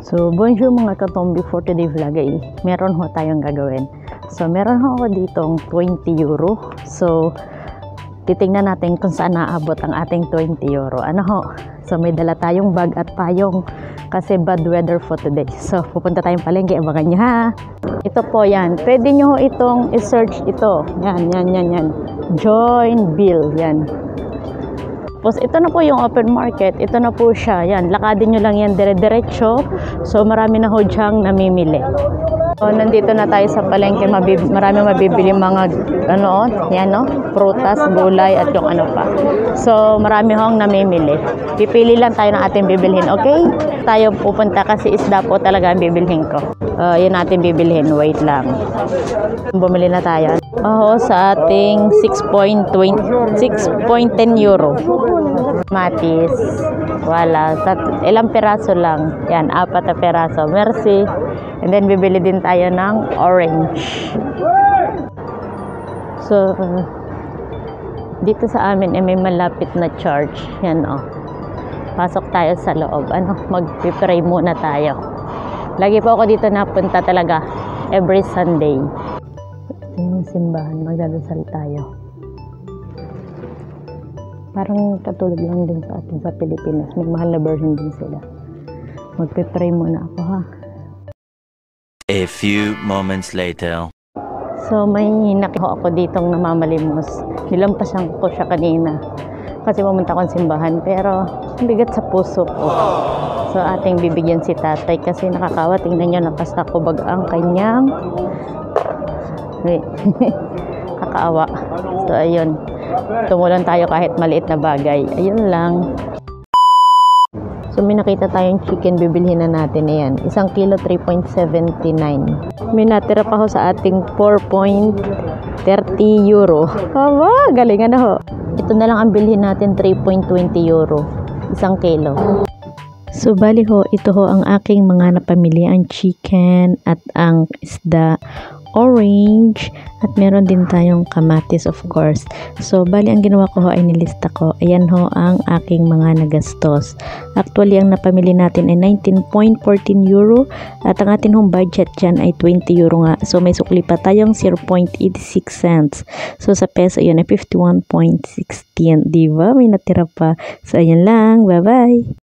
So, bonjour mga katombi, for today vlog ay meron ho tayong gagawin. So, meron ho ako ditong 20 euro. So, titingnan natin kung saan naabot ang ating 20 euro. Ano ho? So, may dala tayong bag at payong kasi bad weather for today. So, pupunta tayong palengke. Abangan nyo ha. Ito po yan. Pwede nyo ho itong i-search ito. Yan. Join bill. Yan. Tapos ito na po yung open market, ito na po siya, yan, lakadin nyo lang yan dire-diretso, so marami na ho dyang namimili. So, nandito na tayo sa palengke, marami mabibili mga, yan prutas, gulay at yung ano pa. So, marami hong namimili. Pipili lang tayo ng ating bibilhin, okay? Tayo pupunta kasi isda po talaga ang bibilhin ko. Yun natin bibilhin, wait lang. Bumili na tayo. Sa ating 6.10 euro. Matis. Wala. Ilang peraso lang. Yan, 4 na peraso. Merci. And then, bibili din tayo ng orange. So, dito sa amin, may malapit na church. Yan, pasok tayo sa loob. Mag-pray muna tayo. Lagi po ako dito napunta talaga. Every Sunday. Yung simbahan, magdadasal tayo. Parang katulad lang din sa atin sa Pilipinas. May mahal na version din sila. Magpe-pray muna ako ha. A few moments later. So may nakiho ako ditong namamalimos. Nilampasan ko siya kanina. Kasi pumunta akong simbahan. Pero bigat sa puso ko. So ating bibigyan si tatay kasi nakakawa. Tingnan nyo, nakasakubag ang kanyang kakaawa. So ayun, tumulong tayo kahit maliit na bagay. Ayun lang. So may nakita tayong chicken, bibilhin na natin. Ayan, 1 kilo 3.79. May natira pa ho sa ating 4.30 euro. Aba, galingan na ho. Ito na lang ang bilhin natin, 3.20 euro 1 kilo. So bali ho, ito ho ang aking mga napamili, ang chicken at ang isda, orange, at meron din tayong kamatis of course. So bali ang ginawa ko ho ay nilista ko. Ayan ho ang aking mga nagastos. Actually ang napamili natin ay 19.14 euro at ang ating home budget dyan ay 20 euro nga. So may sukli pa tayong 0.86 cents. So sa peso yun ay 51.16, diba? May natira pa. So ayan lang, bye bye!